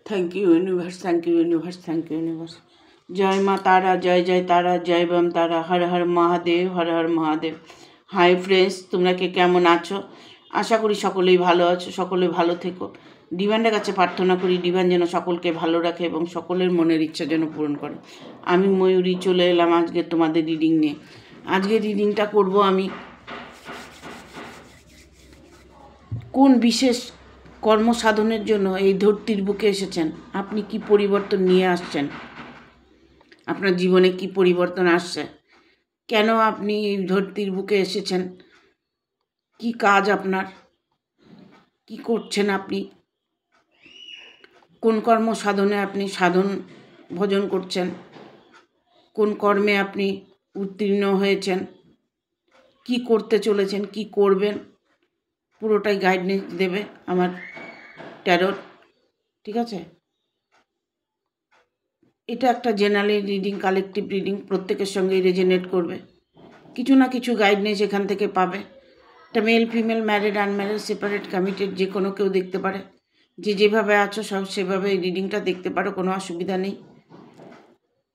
Thank you universe, thank you universe, thank you universe. जय माँ तारा, जय जय तारा, जय बम तारा, हर हर महादेव, हर हर महादेव। হাই ফ্রেন্ডস, তোমরা কে কেমন আছো? আশা করি সকলেই ভালো আছো, সকলে ভালো থেকো। ডিভাইনের কাছে প্রার্থনা করি ডিভাইন যেন সকলকে ভালো রাখে এবং সকলের মনের ইচ্ছা যেন পূরণ করে। আমি ময়ূরী চলে এলাম আজকে তোমাদের রিডিং নিয়ে। আজকে রিডিংটা করব আমি কোন বিশেষ কর্মসাধনের জন্য এই ধরতির বুকে এসেছেন, আপনি কি পরিবর্তন নিয়ে আসছেন, আপনার জীবনে কি পরিবর্তন আসছে, কেন আপনি এই ধরতির বুকে এসেছেন, কি কাজ আপনার, কি করছেন আপনি, কোন কর্ম সাধনে আপনি সাধন ভজন করছেন, কোন কর্মে আপনি উত্তীর্ণ হয়েছেন, কি করতে চলেছেন, কি করবেন, পুরোটাই গাইডেন্স দেবে আমার ট্যারোট। ঠিক আছে, এটা একটা জেনারেল রিডিং, কালেকটিভ রিডিং, প্রত্যেকের সঙ্গে রেজোনেট করবে, কিছু না কিছু গাইডেন্স এখান থেকে পাবে। এটা male female, married unmarried, separate committed, যে কোনো কেউ দেখতে পারে, যে যেভাবে আছো সব সেভাবে এই রিডিংটা দেখতে পারো, কোনো অসুবিধা নেই।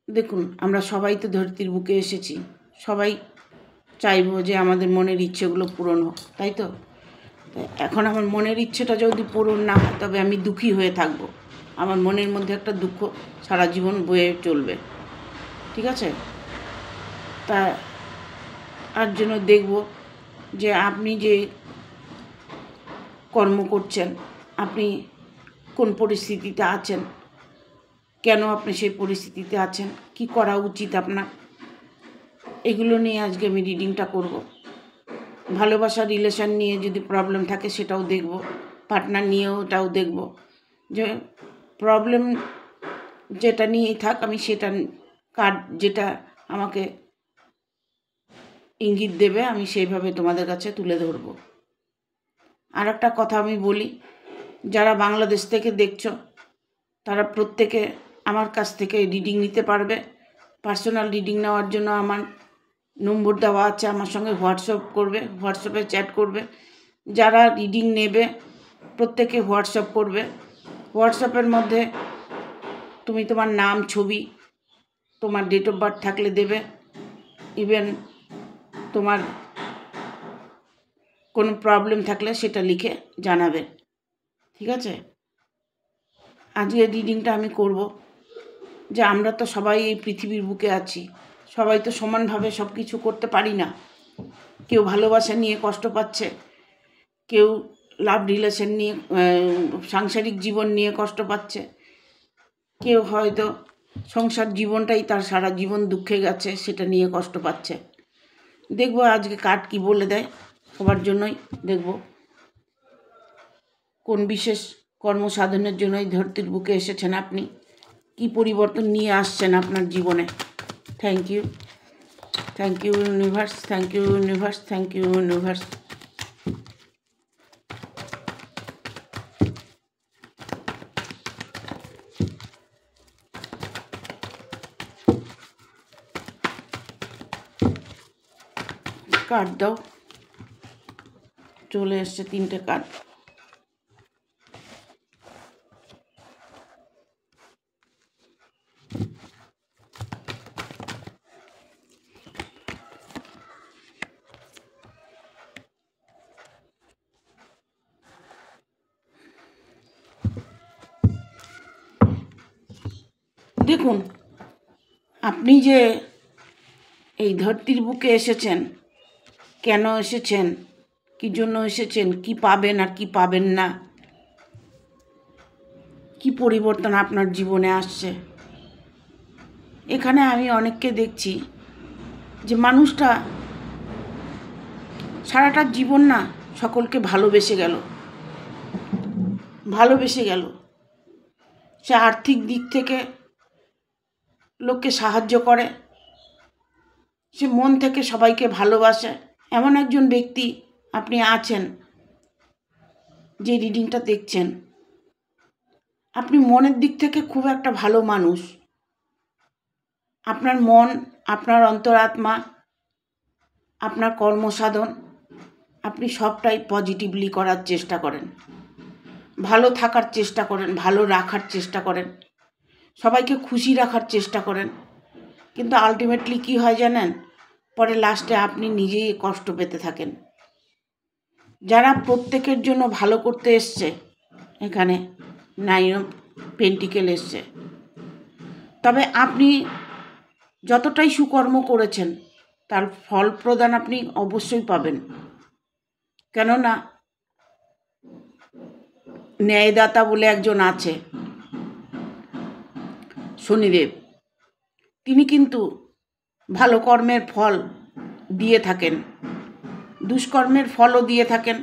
দেখুন, আমরা সবাই তো ধরতির বুকে এসেছি, সবাই চাইবো যে আমাদের মনের ইচ্ছেগুলো পূরণ হোক, তাই তো? এখন আমার মনের ইচ্ছেটা যদি পূরণ না হয় তবে আমি দুঃখী হয়ে থাকব, আমার মনের মধ্যে একটা দুঃখ সারা জীবন বয়ে চলবে। ঠিক আছে, তার জন্য দেখব যে আপনি যে কর্ম করছেন, আপনি কোন পরিস্থিতিতে আছেন, কেন আপনি সেই পরিস্থিতিতে আছেন, কি করা উচিত আপনার, এগুলো নিয়ে আজকে আমি রিডিংটা করব। ভালোবাসা রিলেশন নিয়ে যদি প্রবলেম থাকে সেটাও দেখব, পার্টনার নিয়েও ওটাও দেখব, যে প্রবলেম যেটা নিয়েই থাক আমি সেটা কার্ড যেটা আমাকে ইঙ্গিত দেবে আমি সেইভাবে তোমাদের কাছে তুলে ধরব। আর একটা কথা আমি বলি, যারা বাংলাদেশ থেকে দেখছো তারা প্রত্যেকে আমার কাছ থেকে রিডিং নিতে পারবে। পার্সোনাল রিডিং নেওয়ার জন্য আমার নম্বর দেওয়া আছে, আমার সঙ্গে হোয়াটসঅ্যাপ করবে, হোয়াটসঅ্যাপে চ্যাট করবে। যারা রিডিং নেবে প্রত্যেকে হোয়াটসঅ্যাপ করবে। হোয়াটসঅ্যাপের মধ্যে তুমি তোমার নাম, ছবি, তোমার ডেট অফ বার্থ থাকলে দেবে, ইভেন তোমার কোনো প্রবলেম থাকলে সেটা লিখে জানাবে। ঠিক আছে, আজকে রিডিংটা আমি করব যে আমরা তো সবাই এই পৃথিবীর বুকে আছি, সবাই তো সমানভাবে সব কিছু করতে পারি না। কেউ ভালোবাসা নিয়ে কষ্ট পাচ্ছে, কেউ লাভ রিলেশন নিয়ে, সাংসারিক জীবন নিয়ে কষ্ট পাচ্ছে, কেউ হয়তো সংসার জীবনটাই তার সারা জীবন দুঃখে গেছে সেটা নিয়ে কষ্ট পাচ্ছে। দেখব আজকে কার্ড কি বলে দেয়, সবার জন্যই দেখব কোন বিশেষ কর্মসাধনের জন্য এই ধরতির বুকে এসেছেন আপনি, কি পরিবর্তন নিয়ে আসছেন আপনার জীবনে। Thank you, thank you universe, thank you universe, thank you universe. Card দাও, চলে এসছে 3টে কার্ড। দেখুন, আপনি যে এই ধরতির বুকে এসেছেন, কেন এসেছেন, কী জন্য এসেছেন, কি পাবেন আর কি পাবেন না, কি পরিবর্তন আপনার জীবনে আসছে। এখানে আমি অনেককে দেখছি যে মানুষটা সারাটা জীবন না সকলকে ভালোবেসে গেল, ভালোবেসে গেল। সে আর্থিক দিক থেকে লোককে সাহায্য করে, সে মন থেকে সবাইকে ভালোবাসে। এমন একজন ব্যক্তি আপনি আছেন যে রিডিংটা দেখছেন। আপনি মনের দিক থেকে খুব একটা ভালো মানুষ। আপনার মন, আপনার অন্তরাত্মা, আপনার কর্মসাধন, আপনি সবটাই পজিটিভলি করার চেষ্টা করেন, ভালো থাকার চেষ্টা করেন, ভালো রাখার চেষ্টা করেন, সবাইকে খুশি রাখার চেষ্টা করেন। কিন্তু আলটিমেটলি কী হয় জানেন? পরে লাস্টে আপনি নিজেই কষ্ট পেতে থাকেন। যারা প্রত্যেকের জন্য ভালো করতে এসছে, এখানে 9 অফ পেন্টিকেল এসছে, তবে আপনি যতটাই সুকর্ম করেছেন তার ফল প্রদান আপনি অবশ্যই পাবেন। কেননা ন্যায়দাতা বলে একজন আছে, শনিদেব, তিনি কিন্তু ভালো কর্মের ফল দিয়ে থাকেন, দুষ্কর্মের ফলও দিয়ে থাকেন,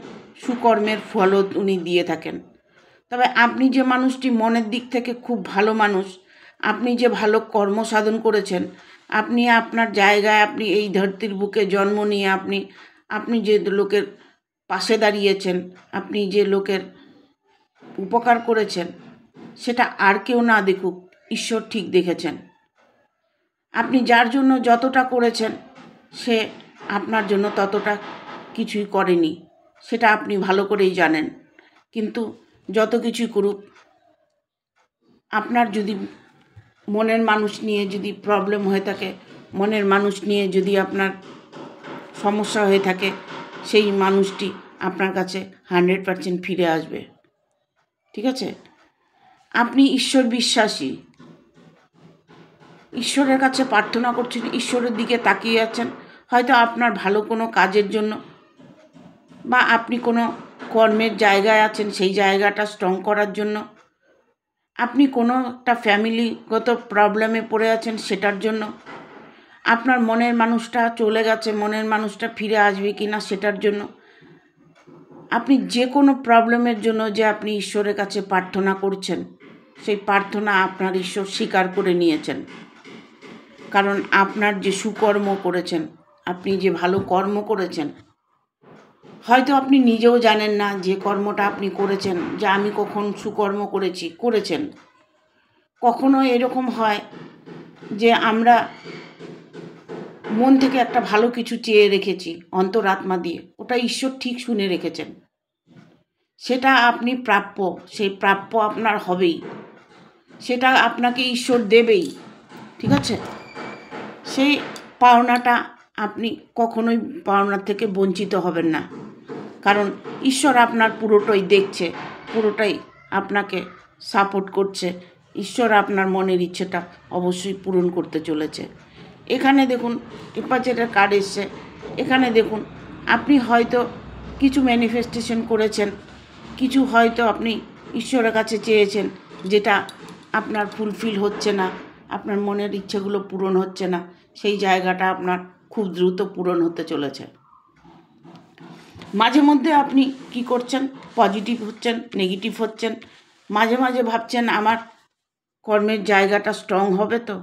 সুকর্মের ফলও উনি দিয়ে থাকেন। তবে আপনি যে মানুষটি মনের দিক থেকে খুব ভালো মানুষ, আপনি যে ভালো কর্ম সাধন করেছেন, আপনি আপনার জায়গায়, আপনি এই ধরতির বুকে জন্ম নিয়ে আপনি যে লোকের পাশে দাঁড়িয়েছেন, আপনি যে লোকের উপকার করেছেন, সেটা আর কেউ না দেখুক, ঈশ্বর ঠিক দেখেছেন। আপনি যার জন্য যতটা করেছেন সে আপনার জন্য ততটা কিছুই করেনি, সেটা আপনি ভালো করেই জানেন। কিন্তু যত কিছুই করুক, আপনার যদি মনের মানুষ নিয়ে যদি প্রবলেম হয়ে থাকে, মনের মানুষ নিয়ে যদি আপনার সমস্যা হয়ে থাকে, সেই মানুষটি আপনার কাছে 100% ফিরে আসবে। ঠিক আছে? আপনি ঈশ্বর বিশ্বাসী, ঈশ্বরের কাছে প্রার্থনা করছেন, ঈশ্বরের দিকে তাকিয়ে আছেন, হয়তো আপনার ভালো কোনো কাজের জন্য, বা আপনি কোনো কর্মের জায়গায় আছেন সেই জায়গাটা স্ট্রং করার জন্য, আপনি কোনো একটা ফ্যামিলিগত প্রবলেমে পড়ে আছেন সেটার জন্য, আপনার মনের মানুষটা চলে গেছে, মনের মানুষটা ফিরে আসবে কি না সেটার জন্য, আপনি যে কোনো প্রবলেমের জন্য যে আপনি ঈশ্বরের কাছে প্রার্থনা করছেন, সেই প্রার্থনা আপনার ঈশ্বর স্বীকার করে নিয়েছেন। কারণ আপনার যে সুকর্ম করেছেন, আপনি যে ভালো কর্ম করেছেন, হয়তো আপনি নিজেও জানেন না যে কর্মটা আপনি করেছেন, যে আমি কখন সুকর্ম করেছেন। কখনো এরকম হয় যে আমরা মন থেকে একটা ভালো কিছু চেয়ে রেখেছি অন্তরাত্মা দিয়ে, ওটা ঈশ্বর ঠিক শুনে রেখেছেন, সেটা আপনি প্রাপ্য, সেই প্রাপ্য আপনার হবেই, সেটা আপনাকে ঈশ্বর দেবেই। ঠিক আছে? সেই পাওনাটা আপনি কখনোই পাওনার থেকে বঞ্চিত হবেন না, কারণ ঈশ্বর আপনার পুরোটাই দেখছে, পুরোটাই আপনাকে সাপোর্ট করছে। ঈশ্বর আপনার মনের ইচ্ছেটা অবশ্যই পূরণ করতে চলেছে। এখানে দেখুন ডিপাজিটের কার্ড এসছে, এখানে দেখুন আপনি হয়তো কিছু ম্যানিফেস্টেশন করেছেন, কিছু হয়তো আপনি ঈশ্বরের কাছে চেয়েছেন, যেটা আপনার ফুলফিল হচ্ছে না, আপনার মনের ইচ্ছেগুলো পূরণ হচ্ছে না, সেই জায়গাটা আপনার খুব দ্রুত পূরণ হতে চলেছে। মাঝে মধ্যে আপনি কি করছেন? পজিটিভ হচ্ছেন, নেগেটিভ হচ্ছেন, মাঝে মাঝে ভাবছেন আমার কর্মের জায়গাটা স্ট্রং হবে তো,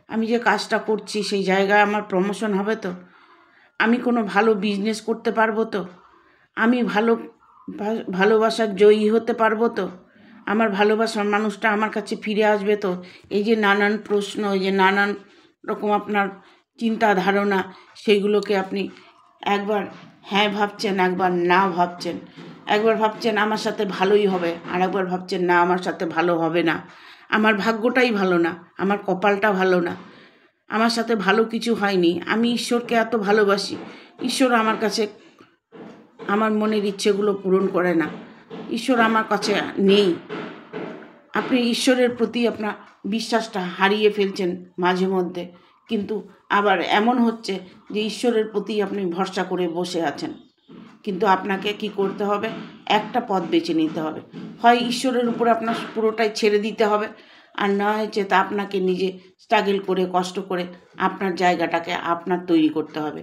আমি যে কাজটা করছি সেই জায়গায় আমার প্রমোশন হবে তো, আমি কোনো ভালো বিজনেস করতে পারবো তো, আমি ভালোবাসার জয়ী হতে পারবো তো, আমার ভালোবাসার মানুষটা আমার কাছে ফিরে আসবে তো। এই যে নানান প্রশ্ন, এই যে নানান রকম আপনার চিন্তা ধারণা, সেইগুলোকে আপনি একবার হ্যাঁ ভাবছেন, একবার না ভাবছেন, একবার ভাবছেন আমার সাথে ভালোই হবে, আর একবার ভাবছেন না আমার সাথে ভালো হবে না, আমার ভাগ্যটাই ভালো না, আমার কপালটা ভালো না, আমার সাথে ভালো কিছু হয়নি, আমি ঈশ্বরকে এত ভালোবাসি, ঈশ্বর আমার কাছে আমার মনের ইচ্ছেগুলো পূরণ করে না, ঈশ্বর আমার কাছে নেই। আপনি ঈশ্বরের প্রতি আপনার বিশ্বাসটা হারিয়ে ফেলছেন মাঝে মধ্যে, কিন্তু আবার এমন হচ্ছে যে ঈশ্বরের প্রতি আপনি ভরসা করে বসে আছেন। কিন্তু আপনাকে কি করতে হবে? একটা পথ বেছে নিতে হবে, হয় ঈশ্বরের উপর আপনার পুরোটাই ছেড়ে দিতে হবে, আর না হয়েছে তা আপনাকে নিজে স্ট্রাগল করে কষ্ট করে আপনার জায়গাটাকে আপনার তৈরি করতে হবে।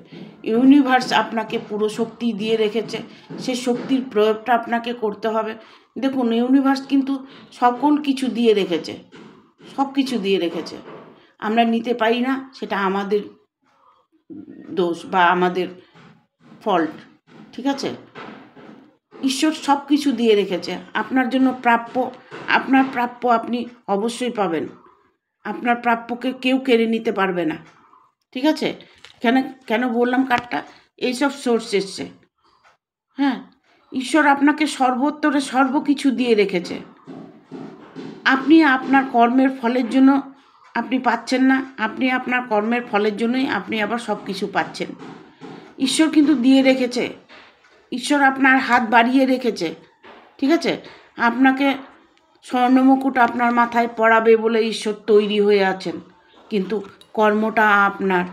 ইউনিভার্স আপনাকে পুরো শক্তি দিয়ে রেখেছে, সে শক্তির প্রয়োগটা আপনাকে করতে হবে। দেখুন ইউনিভার্স কিন্তু সকল কিছু দিয়ে রেখেছে, সব কিছু দিয়ে রেখেছে। আমরা নিতে পারি না, সেটা আমাদের দোষ বা আমাদের ফল্ট, ঠিক আছে? ঈশ্বর সব কিছু দিয়ে রেখেছে, আপনার জন্য প্রাপ্য, আপনার প্রাপ্য আপনি অবশ্যই পাবেন। আপনার প্রাপ্যকে কেউ কেড়ে নিতে পারবে না, ঠিক আছে? কেন কেন বললাম কার্ডটা? এইসব সোর্স এসছে। হ্যাঁ, ঈশ্বর আপনাকে সর্বোত্তরে সর্বকিছু দিয়ে রেখেছে। আপনি আপনার কর্মের ফলের জন্য আপনি পাচ্ছেন না, আপনি আপনার কর্মের ফলের জন্যই আপনি আবার সব কিছু পাচ্ছেন। ঈশ্বর কিন্তু দিয়ে রেখেছে, ঈশ্বর আপনার হাত বাড়িয়ে রেখেছে, ঠিক আছে? আপনাকে স্বর্ণমুকুট আপনার মাথায় পরাবে বলে ঈশ্বর তৈরি হয়ে আছেন, কিন্তু কর্মটা আপনার।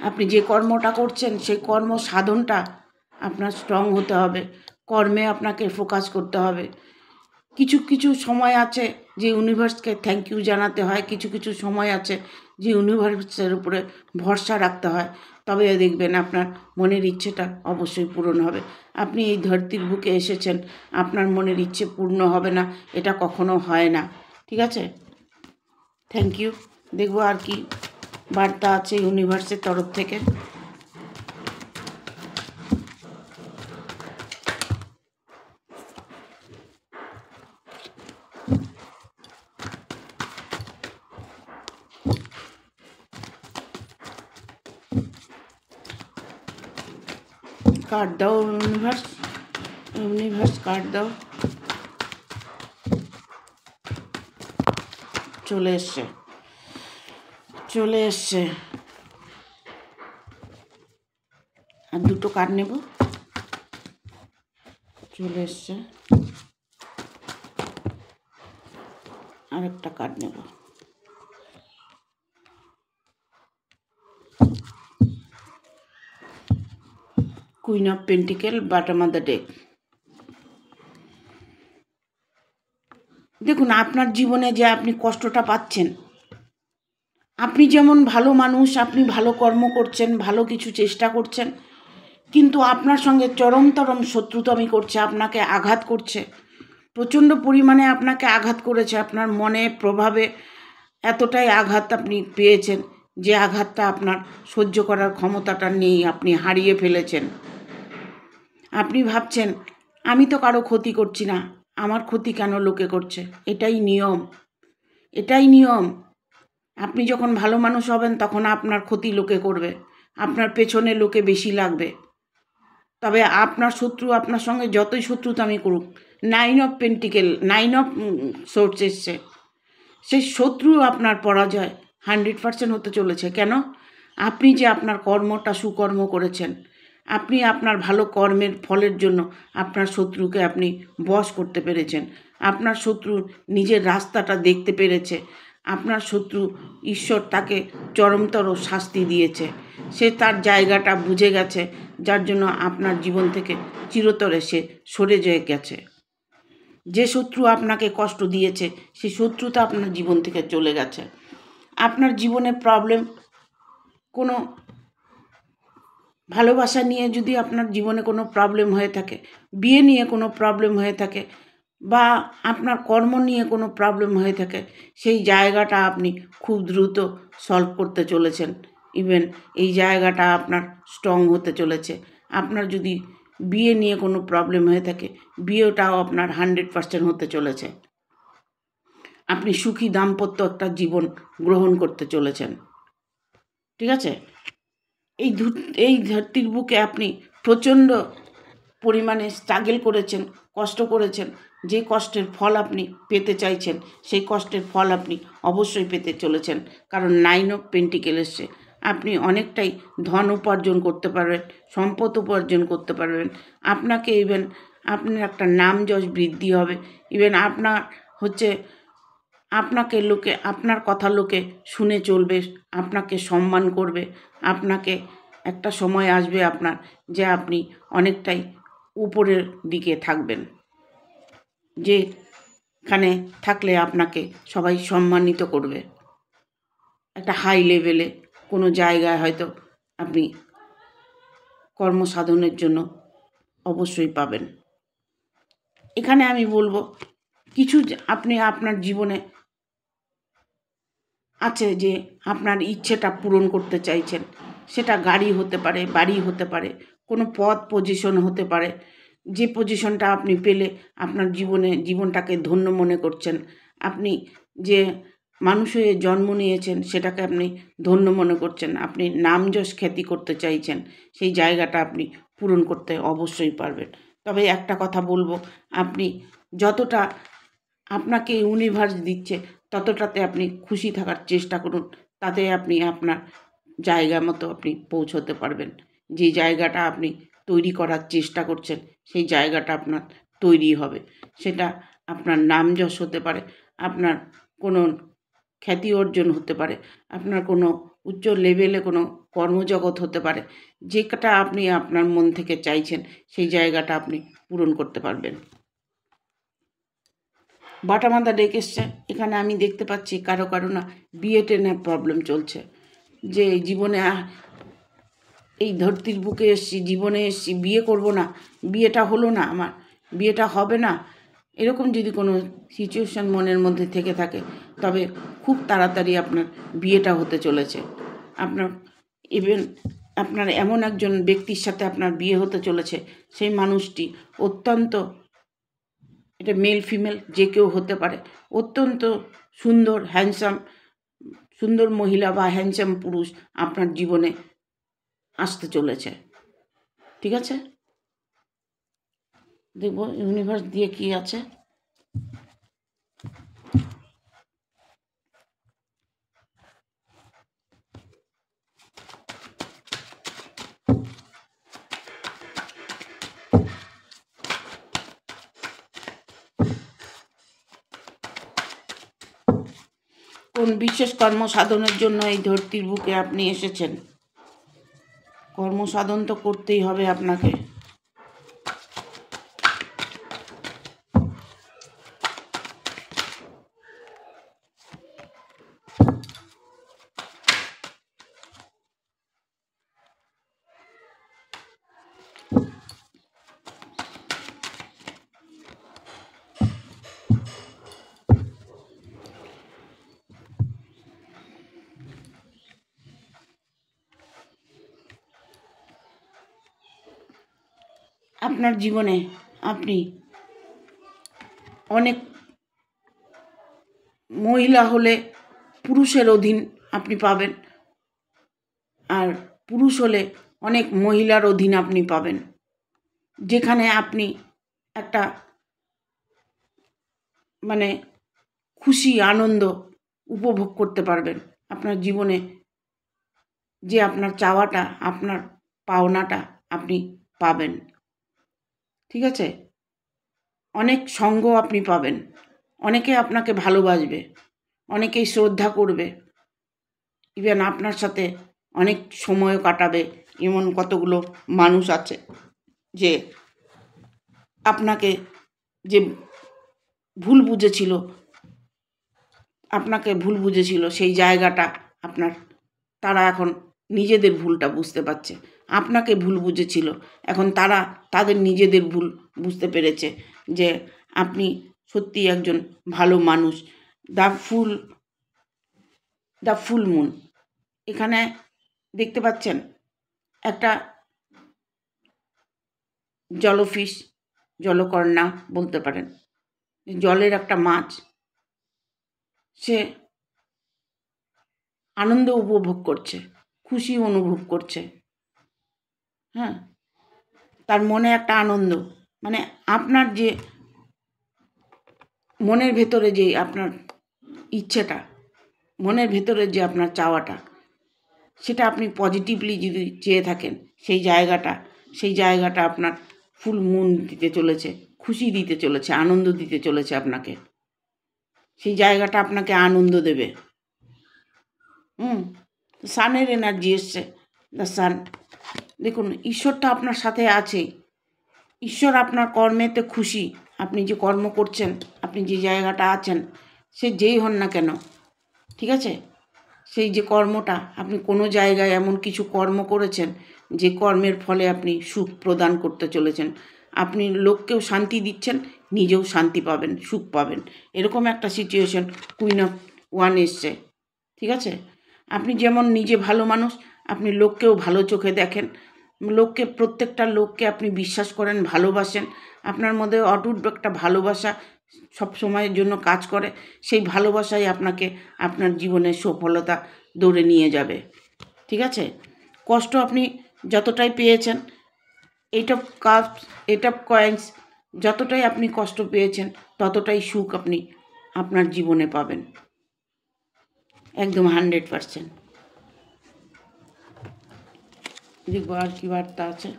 আপনি যে কর্মটা করছেন সেই কর্ম সাধনটা আপনার স্ট্রং হতে হবে, কর্মে আপনাকে ফোকাস করতে হবে। কিছু কিছু সময় আছে যে ইউনিভার্সকে থ্যাংক ইউ জানাতে হয়, কিছু কিছু সময় আছে যে ইউনিভার্সের উপরে ভরসা রাখতে হয়, তবে দেখবেন আপনার মনের ইচ্ছেটা অবশ্যই পূরণ হবে। আপনি এই ধরতির বুকে এসেছেন, আপনার মনের ইচ্ছে পূর্ণ হবে না এটা কখনো হয় না, ঠিক আছে? Thank you. দেখবো আর কি বার্তা আছে ইউনিভার্সের তরফ থেকে। কার্ড দাও ইউনিভার্স, ইউনিভার্স কার্ড দাও। চলে এসছে, চলে এসছে। আর দুটো কার্ড নেব। চলে এসছে, আর একটা কার্ড নেব। Queen of pentacle, bottom of the deck. দেখুন আপনার জীবনে যে আপনি কষ্টটা পাচ্ছেন, আপনি যেমন ভালো মানুষ, আপনি ভালো কর্ম করছেন, ভালো কিছু চেষ্টা করছেন, কিন্তু আপনার সঙ্গে চরমতরম শত্রুতামি করছে, আপনাকে আঘাত করছে, প্রচণ্ড পরিমাণে আপনাকে আঘাত করেছে। আপনার মনে প্রভাবে এতটাই আঘাত আপনি পেয়েছেন যে আঘাতটা আপনার সহ্য করার ক্ষমতাটা নেই, আপনি হারিয়ে ফেলেছেন। আপনি ভাবছেন আমি তো কারো ক্ষতি করছি না, আমার ক্ষতি কেন লোকে করছে? এটাই নিয়ম, এটাই নিয়ম। আপনি যখন ভালো মানুষ হবেন তখন আপনার ক্ষতি লোকে করবে, আপনার পেছনে লোকে বেশি লাগবে। তবে আপনার শত্রু আপনার সঙ্গে যতই শত্রুতামি করুক, 9 অফ পেন্টিকেল, 9 অফ সোর্স এসছে, সেই শত্রু আপনার পরাজয় 100% হতে চলেছে। কেন? আপনি যে আপনার কর্মটা সুকর্ম করেছেন, আপনি আপনার ভালো কর্মের ফলের জন্য আপনার শত্রুকে আপনি বশ করতে পেরেছেন, আপনার শত্রু নিজের রাস্তাটা দেখতে পেরেছে, আপনার শত্রু ঈশ্বর তাকে চরমতর শাস্তি দিয়েছে, সে তার জায়গাটা বুঝে গেছে, যার জন্য আপনার জীবন থেকে চিরতরে সে সরে যেয়ে গেছে। যে শত্রু আপনাকে কষ্ট দিয়েছে সেই শত্রুতা আপনার জীবন থেকে চলে গেছে। আপনার জীবনে প্রবলেম, কোনো ভালোবাসা নিয়ে যদি আপনার জীবনে কোনো প্রবলেম হয়ে থাকে, বিয়ে নিয়ে কোনো প্রবলেম হয়ে থাকে, বা আপনার কর্ম নিয়ে কোনো প্রবলেম হয়ে থাকে, সেই জায়গাটা আপনি খুব দ্রুত সলভ করতে চলেছেন। ইভেন এই জায়গাটা আপনার স্ট্রং হতে চলেছে। আপনার যদি বিয়ে নিয়ে কোনো প্রবলেম হয়ে থাকে, বিয়েটাও আপনার 100% হতে চলেছে। আপনি সুখী দাম্পত্য একটা জীবন গ্রহণ করতে চলেছেন, ঠিক আছে? এই ধরতির বুকে আপনি প্রচণ্ড পরিমাণে স্ট্রাগল করেছেন, কষ্ট করেছেন, যে কষ্টের ফল আপনি পেতে চাইছেন সেই কষ্টের ফল আপনি অবশ্যই পেতে চলেছেন। কারণ 9 অফ পেন্টিকেল এসছে, আপনি অনেকটাই ধন উপার্জন করতে পারবেন, সম্পদ উপার্জন করতে পারবেন। আপনাকে ইভেন আপনার একটা নাম যশ বৃদ্ধি হবে। ইভেন আপনার হচ্ছে আপনাকে লোকে, আপনার কথা লোকে শুনে চলবে, আপনাকে সম্মান করবে। আপনাকে একটা সময় আসবে আপনার যে আপনি অনেকটাই উপরের দিকে থাকবেন, যেখানে থাকলে আপনাকে সবাই সম্মানিত করবে। একটা হাই লেভেলে কোনো জায়গায় হয়তো আপনি কর্মসাধনের জন্য অবশ্যই পাবেন, এখানে আমি বলবো কিছু আপনি আপনার জীবনে আছে যে আপনার ইচ্ছেটা পূরণ করতে চাইছেন, সেটা গাড়ি হতে পারে, বাড়ি হতে পারে, কোনো পদ পজিশন হতে পারে। যে পজিশনটা আপনি পেলে আপনার জীবনটাকে ধন্য মনে করছেন, আপনি যে মানুষ হয়ে জন্ম নিয়েছেন সেটাকে আপনি ধন্য মনে করছেন, আপনি নাম যশ খ্যাতি করতে চাইছেন, সেই জায়গাটা আপনি পূরণ করতে অবশ্যই পারবেন। তবে একটা কথা বলবো, আপনি যতটা আপনাকে ইউনিভার্স দিচ্ছে ততটাতে আপনি খুশি থাকার চেষ্টা করুন, তাতে আপনি আপনার জায়গা মতো আপনি পৌঁছতে পারবেন। যে জায়গাটা আপনি তৈরি করার চেষ্টা করছেন সেই জায়গাটা আপনার তৈরি হবে। সেটা আপনার নাম যশ হতে পারে, আপনার কোনো খ্যাতি অর্জন হতে পারে, আপনার কোনো উচ্চ লেভেলে কোনো কর্মজগৎ হতে পারে। যেটা আপনি আপনার মন থেকে চাইছেন সেই জায়গাটা আপনি পূরণ করতে পারবেন। বাটা মাথা ডেকে এসছে, এখানে আমি দেখতে পাচ্ছি কারো কারো না বিয়ে টেনের প্রবলেম চলছে, যে জীবনে এই ধরতির বুকে এসছি, জীবনে এসছি, বিয়ে করব না, বিয়েটা হলো না, আমার বিয়েটা হবে না, এরকম যদি কোনো সিচুয়েশান মনের মধ্যে থেকে থাকে তবে খুব তাড়াতাড়ি আপনার বিয়েটা হতে চলেছে। আপনার ইভেন আপনার এমন একজন ব্যক্তির সাথে আপনার বিয়ে হতে চলেছে, সেই মানুষটি অত্যন্ত, এটা মেল ফিমেল যে কেউ হতে পারে, অত্যন্ত সুন্দর হ্যান্ডসাম, সুন্দর মহিলা বা হ্যান্ডসাম পুরুষ আপনার জীবনে আসতে চলেছে। ঠিক আছে, দেখব ইউনিভার্স দিয়ে কি আছে। কোন বিশেষ কর্ম সাধনের জন্য এই ধরতির বুকে আপনি এসেছেন? কর্মসাধন তো করতেই হবে আপনাকে। আপনার জীবনে আপনি অনেক মহিলা হলে পুরুষের অধীন আপনি পাবেন, আর পুরুষ হলে অনেক মহিলার অধীন আপনি পাবেন, যেখানে আপনি একটা মানে খুশি আনন্দ উপভোগ করতে পারবেন। আপনার জীবনে যে আপনার চাওয়াটা, আপনার পাওনাটা আপনি পাবেন। ঠিক আছে, অনেক সঙ্গ আপনি পাবেন, অনেকে আপনাকে ভালোবাসবে, অনেকেই শ্রদ্ধা করবে, ইভেন আপনার সাথে অনেক সময় কাটাবে। এমন কতগুলো মানুষ আছে যে আপনাকে যে ভুল বুঝেছিল, আপনাকে ভুল বুঝেছিল সেই জায়গাটা আপনার, তারা এখন নিজেদের ভুলটা বুঝতে পারছে। আপনাকে ভুল বুঝেছিল, এখন তারা তাদের নিজেদের ভুল বুঝতে পেরেছে যে আপনি সত্যি একজন ভালো মানুষ। দ্য ফুল মুন, এখানে দেখতে পাচ্ছেন একটা জলফিশ, জলকন্যা বলতে পারেন, জলের একটা মাছ, সে আনন্দ উপভোগ করছে, খুশি অনুভব করছে। হ্যাঁ, তার মনে একটা আনন্দ, মানে আপনার যে মনের ভেতরে যে আপনার ইচ্ছেটা, মনের ভেতরে যে আপনার চাওয়াটা, সেটা আপনি পজিটিভলি যদি চেয়ে থাকেন সেই জায়গাটা আপনার ফুল মুন দিতে চলেছে, খুশি দিতে চলেছে, আনন্দ দিতে চলেছে আপনাকে। সেই জায়গাটা আপনাকে আনন্দ দেবে। সানের এনার্জি এসছে, দ্য সান। দেখুন, ঈশ্বরটা আপনার সাথে আছে, ঈশ্বর আপনার কর্মেতে খুশি। আপনি যে কর্ম করছেন, আপনি যে জায়গাটা আছেন, সে যেই হন না কেন, ঠিক আছে, সেই যে কর্মটা, আপনি কোনো জায়গায় এমন কিছু কর্ম করেছেন যে কর্মের ফলে আপনি সুখ প্রদান করতে চলেছেন। আপনি লোককেও শান্তি দিচ্ছেন, নিজেও শান্তি পাবেন, সুখ পাবেন, এরকম একটা সিচুয়েশন কুইন অফ ওয়ান এসছে। ঠিক আছে, আপনি যেমন নিজে ভালো মানুষ, আপনি লোককেও ভালো চোখে দেখেন, লোককে প্রত্যেকটা লোককে আপনি বিশ্বাস করেন, ভালোবাসেন, আপনার মধ্যে অটুট একটা ভালোবাসা সব সময়ের জন্য কাজ করে। সেই ভালোবাসাই আপনাকে আপনার জীবনের সফলতা দৌড়ে নিয়ে যাবে। ঠিক আছে, কষ্ট আপনি যতটাই পেয়েছেন, eight of cups, eight of coins, যতটাই আপনি কষ্ট পেয়েছেন ততটাই সুখ আপনি আপনার জীবনে পাবেন, একদম 100%। দেখবো আর কি বার্তা আছে।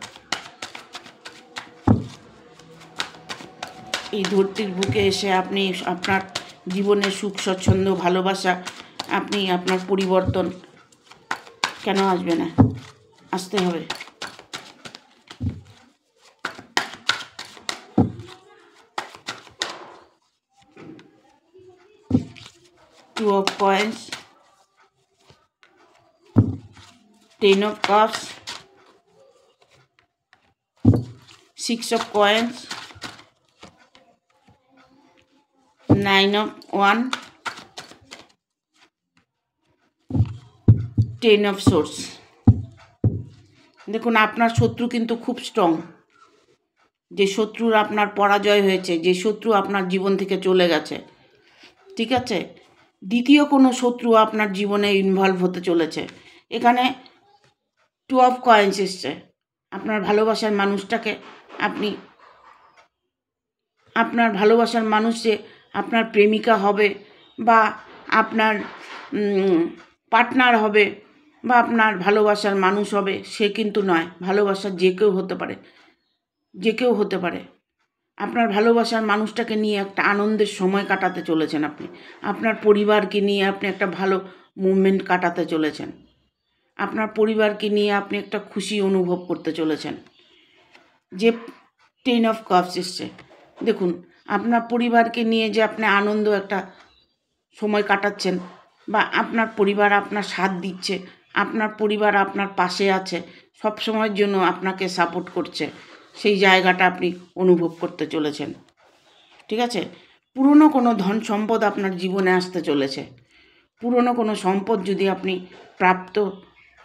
এই ধরতির বুকে এসে আপনি আপনার জীবনের সুখ স্বচ্ছন্দ ভালোবাসা, আপনি আপনার পরিবর্তন কেন আসবে না, আসতে হবে। Two of coins, 10 of cups, 6 of coins, 9 of one, 10 of swords। দেখুন আপনার শত্রু কিন্তু খুব স্ট্রং, যে শত্রুর আপনার পরাজয় হয়েছে, যে শত্রু আপনার জীবন থেকে চলে গেছে, ঠিক আছে, দ্বিতীয় কোনো শত্রু আপনার জীবনে ইনভলভ হতে চলেছে। এখানে 2 of coins এসছে। আপনার ভালোবাসার মানুষটাকে আপনি, আপনার ভালোবাসার মানুষ যে আপনার প্রেমিকা হবে বা আপনার পার্টনার হবে বা আপনার ভালোবাসার মানুষ হবে সে কিন্তু নয়, ভালোবাসার যে কেউ হতে পারে, যে কেউ হতে পারে। আপনার ভালোবাসার মানুষটাকে নিয়ে একটা আনন্দের সময় কাটাতে চলেছেন আপনি, আপনার পরিবারকে নিয়ে আপনি একটা ভালো মুভমেন্ট কাটাতে চলেছেন, আপনার পরিবারকে নিয়ে আপনি একটা খুশি অনুভব করতে চলেছেন। যে 10 অফ কাপস এসছে, দেখুন আপনার পরিবারকে নিয়ে যে আপনি আনন্দ একটা সময় কাটাচ্ছেন বা আপনার পরিবার আপনার সাথ দিচ্ছে, আপনার পরিবার আপনার পাশে আছে, সব সময়ের জন্য আপনাকে সাপোর্ট করছে, সেই জায়গাটা আপনি অনুভব করতে চলেছেন। ঠিক আছে, পুরনো কোনো ধন সম্পদ আপনার জীবনে আসতে চলেছে, পুরনো কোনো সম্পদ যদি আপনি প্রাপ্ত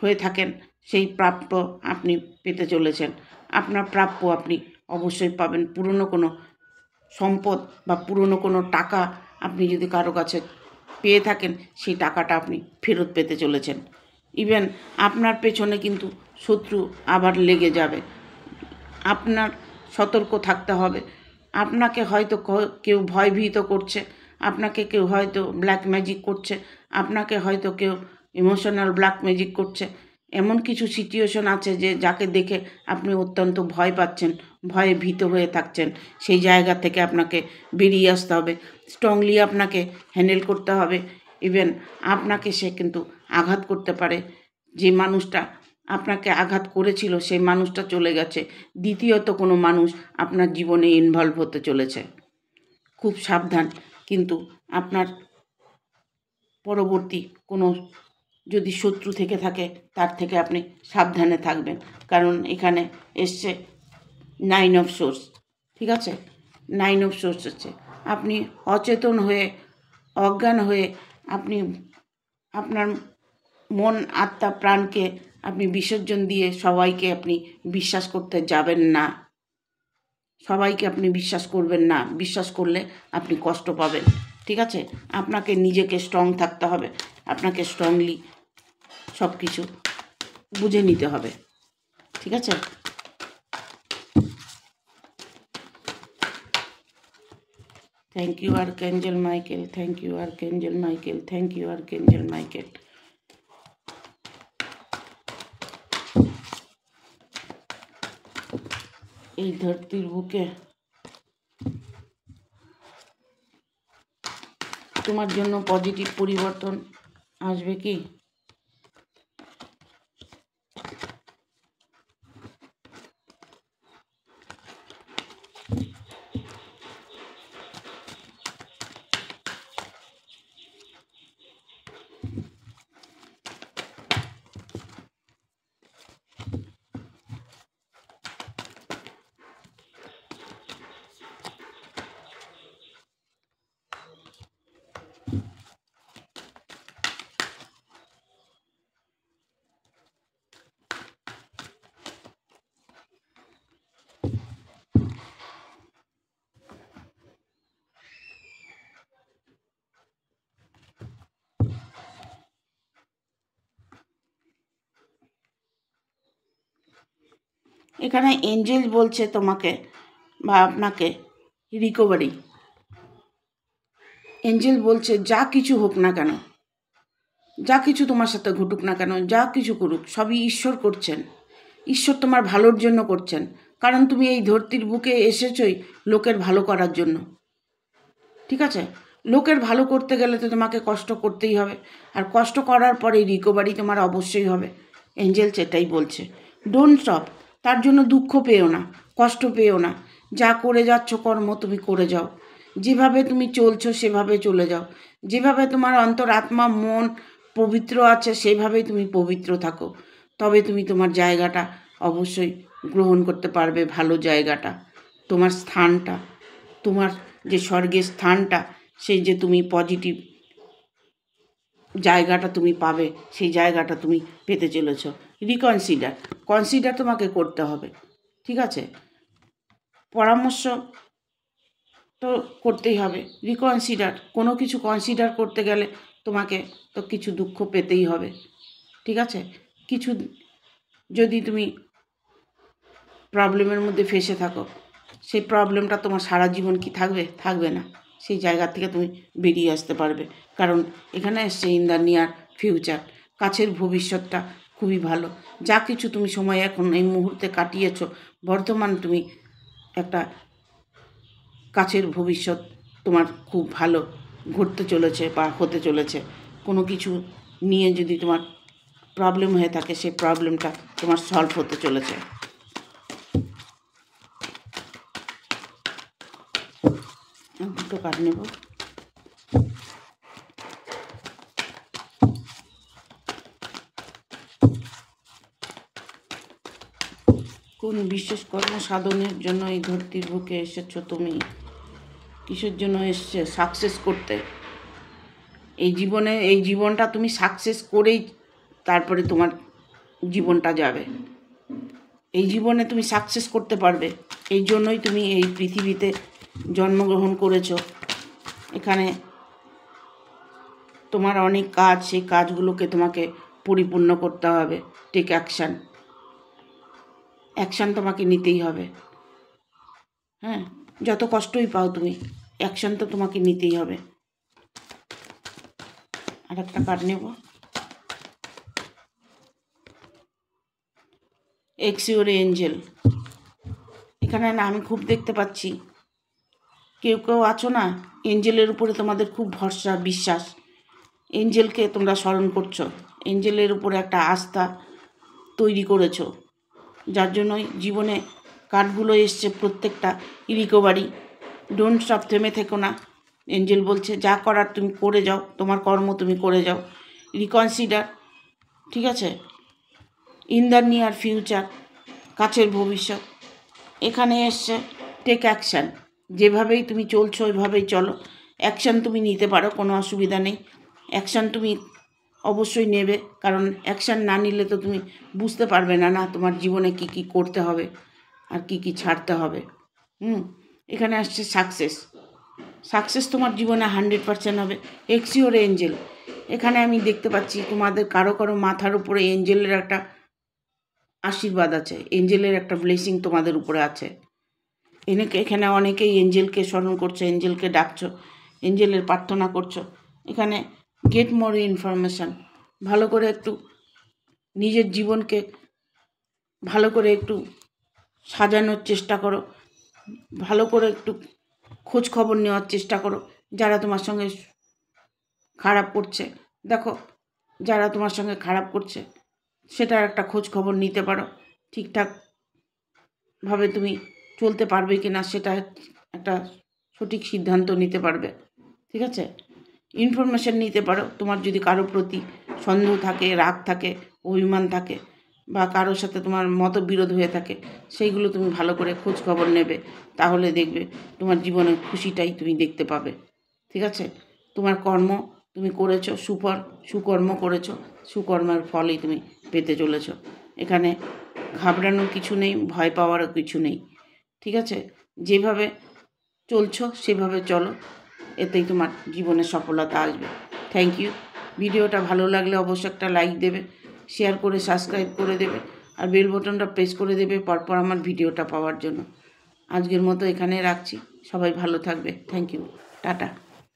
হয়ে থাকেন, সেই প্রাপ্য আপনি পেতে চলেছেন, আপনার প্রাপ্য আপনি অবশ্যই পাবেন। পুরনো কোনো সম্পদ বা পুরনো কোনো টাকা আপনি যদি কারো কাছে পেয়ে থাকেন, সেই টাকাটা আপনি ফেরত পেতে চলেছেন। ইভেন আপনার পেছনে কিন্তু শত্রু আবার লেগে যাবে, আপনার সতর্ক থাকতে হবে। আপনাকে হয়তো কেউ ভয়ভীত করছে, আপনাকে কেউ হয়তো ব্ল্যাক ম্যাজিক করছে, আপনাকে হয়তো কেউ ইমোশনাল ব্ল্যাক ম্যাজিক করছে। এমন কিছু সিচুয়েশন আছে যে যাকে দেখে আপনি অত্যন্ত ভয় পাচ্ছেন, ভয়ে ভীত হয়ে থাকছেন, সেই জায়গা থেকে আপনাকে বেরিয়ে আসতে হবে, স্ট্রংলি আপনাকে হ্যান্ডেল করতে হবে। ইভেন আপনাকে সে কিন্তু আঘাত করতে পারে, যে মানুষটা আপনাকে আঘাত করেছিল সেই মানুষটা চলে গেছে, দ্বিতীয়ত কোনো মানুষ আপনার জীবনে ইনভলভ হতে চলেছে। খুব সাবধান, কিন্তু আপনার পরবর্তী কোনো যদি শত্রু থেকে থাকে তার থেকে আপনি সাবধানে থাকবেন, কারণ এখানে এসছে 9 অফ সোর্স। ঠিক আছে, 9 অফ সোর্স হচ্ছে আপনি অচেতন হয়ে, অজ্ঞান হয়ে আপনি আপনার মন আত্মা প্রাণকে আপনি বিসর্জন দিয়ে সবাইকে আপনি বিশ্বাস করতে যাবেন না, সবাইকে আপনি বিশ্বাস করবেন না, বিশ্বাস করলে আপনি কষ্ট পাবেন। ঠিক আছে, আপনাকে নিজেকে স্ট্রং থাকতে হবে, আপনাকে স্ট্রংলি সব কিছু বুঝে নিতে হবে। ঠিক আছে, thank you archangel Michael, thank you archangel Michael, thank you archangel Michael. এই ধরতির বুকে তোমার জন্য পজিটিভ পরিবর্তন আসবে কি? এখানে এঞ্জেল বলছে তোমাকে বা আপনাকে রিকভারি। এঞ্জেল বলছে যা কিছু হোক না কেন, যা কিছু তোমার সাথে ঘটুক না কেন, যা কিছু করুক, সবই ঈশ্বর করছেন। ঈশ্বর তোমার ভালোর জন্য করছেন, কারণ তুমি এই ধরতির বুকে এসেছই লোকের ভালো করার জন্য। ঠিক আছে, লোকের ভালো করতে গেলে তো তোমাকে কষ্ট করতেই হবে, আর কষ্ট করার পরে রিকভারি তোমার অবশ্যই হবে। এঞ্জেল সেটাই বলছে, ডোন্ট স্টপ। তার জন্য দুঃখ পেও না, কষ্ট পেও না। যা করে যাচ্ছ কর্ম তুমি করে যাও, যেভাবে তুমি চলছো সেভাবে চলে যাও, যেভাবে তোমার অন্তর আত্মা মন পবিত্র আছে সেভাবেই তুমি পবিত্র থাকো। তবে তুমি তোমার জায়গাটা অবশ্যই গ্রহণ করতে পারবে, ভালো জায়গাটা, তোমার স্থানটা, তোমার যে স্বর্গের স্থানটা, সেই যে তুমি পজিটিভ জায়গাটা তুমি পাবে, সেই জায়গাটা তুমি পেতে চলেছ। কনসিডার তোমাকে করতে হবে। ঠিক আছে, পরামর্শ তো করতেই হবে। কোনো কিছু কনসিডার করতে গেলে তোমাকে তো কিছু দুঃখ পেতেই হবে। ঠিক আছে, কিছু যদি তুমি প্রবলেমের মধ্যে ফেসে থাকো, সেই প্রবলেমটা তোমার সারা জীবন কি থাকবে না। সেই জায়গা থেকে তুমি বেরিয়ে আসতে পারবে, কারণ এখানে এসছে ইন দ্য নিয়ার ফিউচার, কাছের ভবিষ্যৎটা খুবই ভালো। যা কিছু তুমি সময় এখন এই মুহূর্তে কাটিয়েছো, বর্তমান তুমি একটা কাছের ভবিষ্যৎ তোমার খুব ভালো ঘটতে চলেছে বা হতে চলেছে। কোনো কিছু নিয়ে যদি তোমার প্রবলেম হয়ে থাকে, সেই প্রবলেমটা তোমার সলভ হতে চলেছে। দুটো কার্ড নেব। কোন বিশেষ কর্ম সাধনের জন্য এই ধরতির বুকে এসেছো তুমি? কিসের জন্য এসছে? সাকসেস করতে। এই জীবনটা তুমি সাকসেস করেই তারপরে তোমার জীবনটা যাবে। এই জীবনে তুমি সাকসেস করতে পারবে, এই জন্যই তুমি এই পৃথিবীতে জন্মগ্রহণ করেছো। এখানে তোমার অনেক কাজ, সেই কাজগুলোকে তোমাকে পরিপূর্ণ করতে হবে। টেক অ্যাকশান তোমাকে নিতেই হবে। হ্যাঁ, যত কষ্টই পাও তুমি, অ্যাকশান তো তোমাকে নিতেই হবে। আর একটা কার্ড নেব। এক্সিওর এঞ্জেল। এখানে না আমি খুব দেখতে পাচ্ছি কেউ আছো না, এঞ্জেলের উপরে তোমাদের খুব ভরসা, বিশ্বাস। এঞ্জেলকে তোমরা স্মরণ করছো, এঞ্জেলের উপরে একটা আস্থা তৈরি করেছো, যার জন্যই জীবনে কার্ডগুলো এসছে প্রত্যেকটা রিকভারি। ডোন্ট স্টপ, থেমে থেকো না। এঞ্জেল বলছে যা করার তুমি করে যাও, তোমার কর্ম তুমি করে যাও। রিকনসিডার। ঠিক আছে, ইন দ্য নিয়ার ফিউচার, কাছের ভবিষ্যৎ। এখানে এসছে টেক অ্যাকশান। যেভাবেই তুমি চলছো ওইভাবেই চলো। অ্যাকশান তুমি নিতে পারো, কোনো অসুবিধা নেই। অ্যাকশান তুমি অবশ্যই নেবে, কারণ অ্যাকশান না নিলে তো তুমি বুঝতে পারবে না তোমার জীবনে কি কি করতে হবে আর কি কি ছাড়তে হবে। এখানে আসছে সাকসেস তোমার জীবনে 100% হবে। এক্সিওর এঞ্জেল। এখানে আমি দেখতে পাচ্ছি তোমাদের কারো মাথার উপরে এঞ্জেলের একটা আশীর্বাদ আছে, এঞ্জেলের একটা ব্লেসিং তোমাদের উপরে আছে। এখানে অনেকেই এঞ্জেলকে স্মরণ করছো, এঞ্জেলকে ডাকছো, এঞ্জেলের প্রার্থনা করছো। এখানে গেট মোর ইনফরমেশান। ভালো করে একটু নিজের জীবনকে ভালো করে একটু সাজানোর চেষ্টা করো, ভালো করে একটু খোঁজ খবর নেওয়ার চেষ্টা করো। যারা তোমার সঙ্গে খারাপ করছে, দেখো যারা তোমার সঙ্গে খারাপ করছে সেটার একটা খোঁজ খবর নিতে পারো। ঠিকঠাকভাবে তুমি চলতে পারবে কি না সেটা একটা সঠিক সিদ্ধান্ত নিতে পারবে। ঠিক আছে, ইনফরমেশান নিতে পারো। তোমার যদি কারো প্রতি সন্দেহ থাকে, রাগ থাকে, অভিমান থাকে, বা কারোর সাথে তোমার মতবিরোধ হয়ে থাকে, সেইগুলো তুমি ভালো করে খোঁজ খবর নেবে, তাহলে দেখবে তোমার জীবনের খুশিটাই তুমি দেখতে পাবে। ঠিক আছে, তোমার কর্ম তুমি করেছো, সুকর্ম করেছো, সুকর্মের ফলই তুমি পেতে চলেছো। এখানে ঘাবড়ানোর কিছু নেই, ভয় পাওয়ারও কিছু নেই। ঠিক আছে, যেভাবে চলছো সেভাবে চলো, এতেই তোমার জীবনে সফলতা আসবে। Thank you. ভিডিওটা ভালো লাগলে অবশ্যই একটা লাইক দেবে, শেয়ার করে সাবস্ক্রাইব করে দেবে। আর বেল বটনটা প্রেস করে দেবে পরপর আমার ভিডিওটা পাওয়ার জন্য। আজকের মতো এখানে রাখছি। সবাই ভালো থাকবে। Thank you. টাটা।